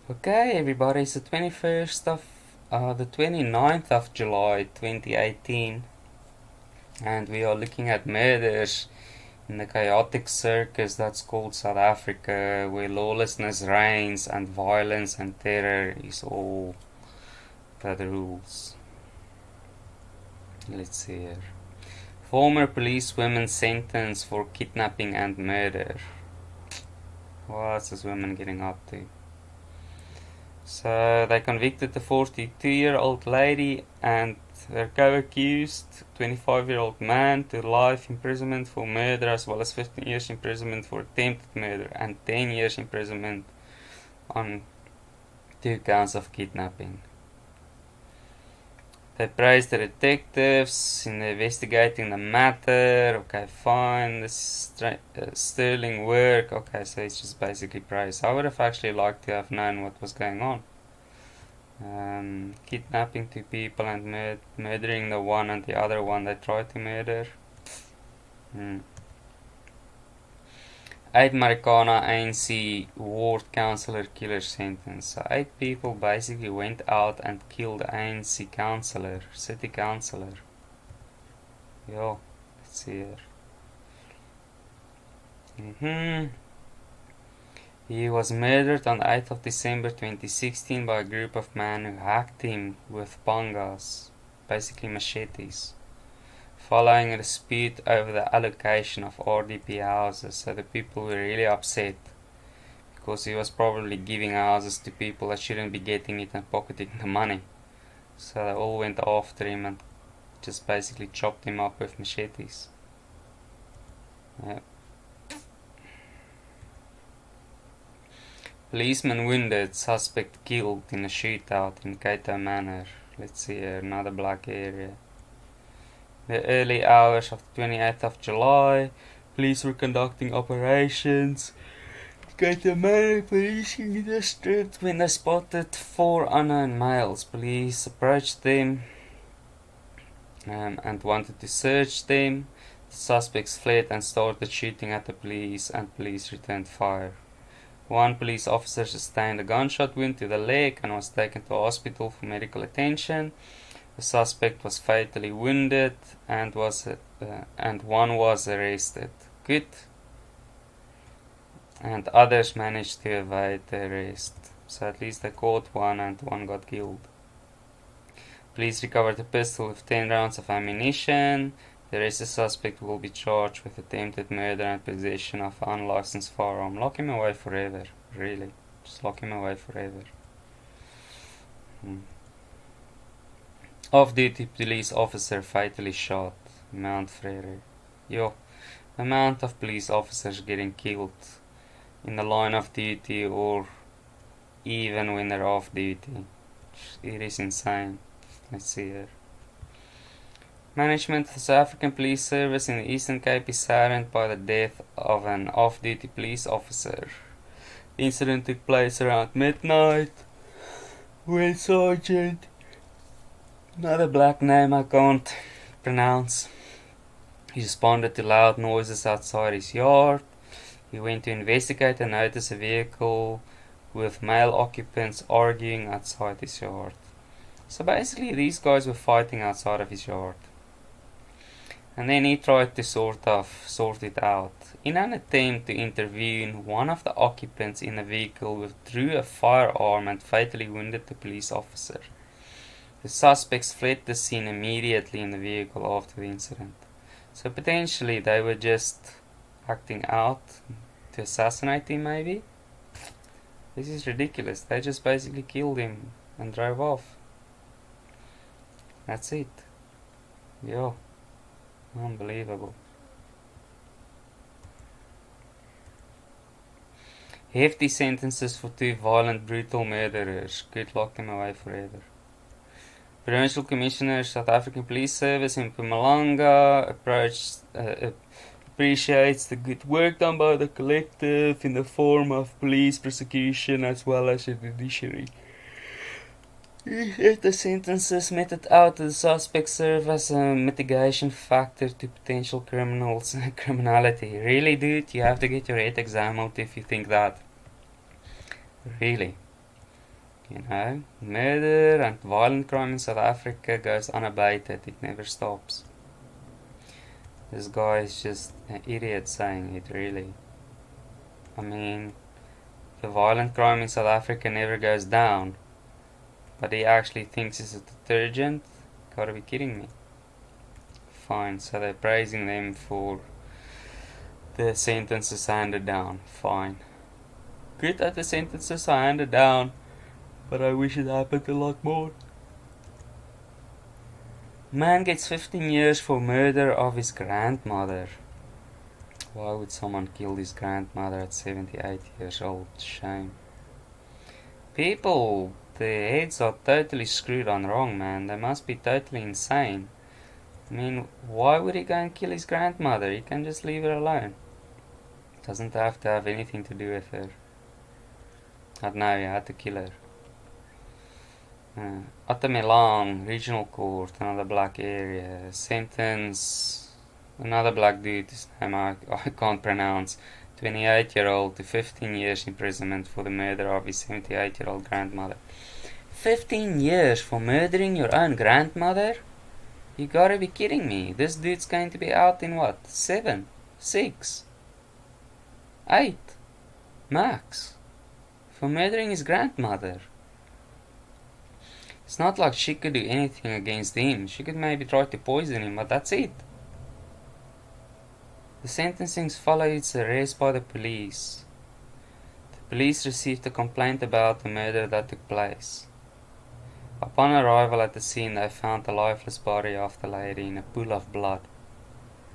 Okay, everybody, it's the 29th of July 2018, and we are looking at murders in the chaotic circus that's called South Africa, where lawlessness reigns and violence and terror is all that rules. Let's see here. Former policewoman sentenced for kidnapping and murder. What's this woman getting up to? So they convicted the 42-year-old lady and her co-accused 25-year-old man to life imprisonment for murder, as well as 15 years imprisonment for attempted murder and 10 years imprisonment on 2 counts of kidnapping. They praised the detectives in investigating the matter. Okay, fine. This sterling work. Okay, so it's just basically praise. I would have actually liked to have known what was going on. Kidnapping 2 people and murdering the one and the other one they tried to murder. 8 Marikana ANC ward councillor killer sentence. So 8 people basically went out and killed ANC councillor, city councillor. Yo, let's see here. He was murdered on 8th of December 2016 by a group of men who hacked him with pangas, basically machetes, following a dispute over the allocation of RDP houses. So the people were really upset because he was probably giving houses to people that shouldn't be getting it and pocketing the money. So they all went after him and just basically chopped him up with machetes. Yep. Policeman wounded, suspect killed in a shootout in Cato Manor. Let's see here, another black area. The early hours of the 28th of July, police were conducting operations Cato Manor policing district when they spotted 4 unknown males. Police approached them and wanted to search them. The suspects fled and started shooting at the police, and police returned fire. 1 police officer sustained a gunshot wound to the leg and was taken to hospital for medical attention. The suspect was fatally wounded and one was arrested. Good. And others managed to evade the arrest. So at least they caught one and one got killed. Police recovered a pistol with 10 rounds of ammunition. The rest of the suspect will be charged with attempted murder and possession of an unlicensed firearm. Lock him away forever. Really. Just lock him away forever. Off-duty police officer fatally shot. Mount Frere. Yo, the amount of police officers getting killed in the line of duty or even when they're off duty. It is insane. Let's see here. Management of the South African Police Service in the Eastern Cape is saddened by the death of an off-duty police officer. The incident took place around midnight when Sergeant, another black name I can't pronounce, he responded to loud noises outside his yard. He went to investigate and noticed a vehicle with male occupants arguing outside his yard. So basically these guys were fighting outside of his yard. And then he tried to sort it out. In an attempt to intervene, one of the occupants in the vehicle withdrew a firearm and fatally wounded the police officer. The suspects fled the scene immediately in the vehicle after the incident. So potentially they were just acting out to assassinate him, maybe? This is ridiculous. They just basically killed him and drove off. That's it. Yo. Unbelievable. Hefty sentences for 2 violent, brutal murderers. Could lock them away forever. Provincial Commissioner, South African Police Service in Mpumalanga appreciates the good work done by the collective in the form of police prosecution as well as the judiciary. The sentences meted out to the suspects serve as a mitigation factor to potential criminality. Really, dude? You have to get your head examined if you think that. Really. You know, murder and violent crime in South Africa goes unabated. It never stops. This guy is just an idiot saying it, really. I mean, the violent crime in South Africa never goes down, but he actually thinks it's a detergent? Gotta be kidding me. Fine, so they're praising them for the sentences handed down. Fine. Good that the sentences are handed down, but I wish it happened a lot more. Man gets 15 years for murder of his grandmother. Why would someone kill his grandmother at 78 years old? Shame. People, their heads are totally screwed on wrong, man. They must be totally insane. I mean, why would he go and kill his grandmother? He can just leave her alone. Doesn't have to have anything to do with her. I don't know, he had to kill her. Atamelang Regional Court, another black area. Sentence another black dude, his name I can't pronounce. 28-year-old to 15 years imprisonment for the murder of his 78-year-old grandmother. 15 years for murdering your own grandmother? You gotta be kidding me. This dude's going to be out in what? 7? 6? 8? Max? For murdering his grandmother. It's not like she could do anything against him. She could maybe try to poison him, but that's it. The sentencing followed its arrest by the police. The police received a complaint about the murder that took place. Upon arrival at the scene, they found the lifeless body of the lady in a pool of blood.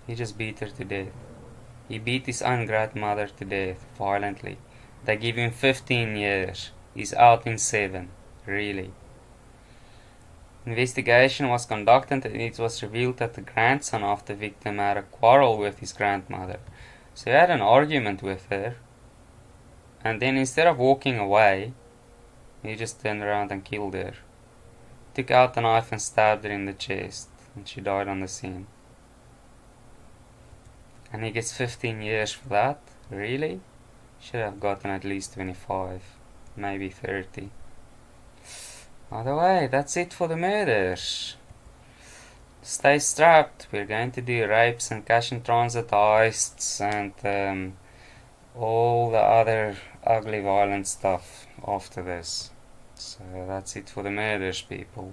He just beat her to death. He beat his own grandmother to death, violently. They give him 15 years. He's out in 7. Really. Investigation was conducted and it was revealed that the grandson of the victim had a quarrel with his grandmother. So he had an argument with her, and then instead of walking away, he just turned around and killed her. Took out a knife and stabbed her in the chest, and she died on the scene. And he gets 15 years for that? Really? Should have gotten at least 25, maybe 30. By the way, that's it for the murders. Stay strapped. We're going to do rapes and cash in transit heists and all the other ugly violent stuff after this. So that's it for the murders, people.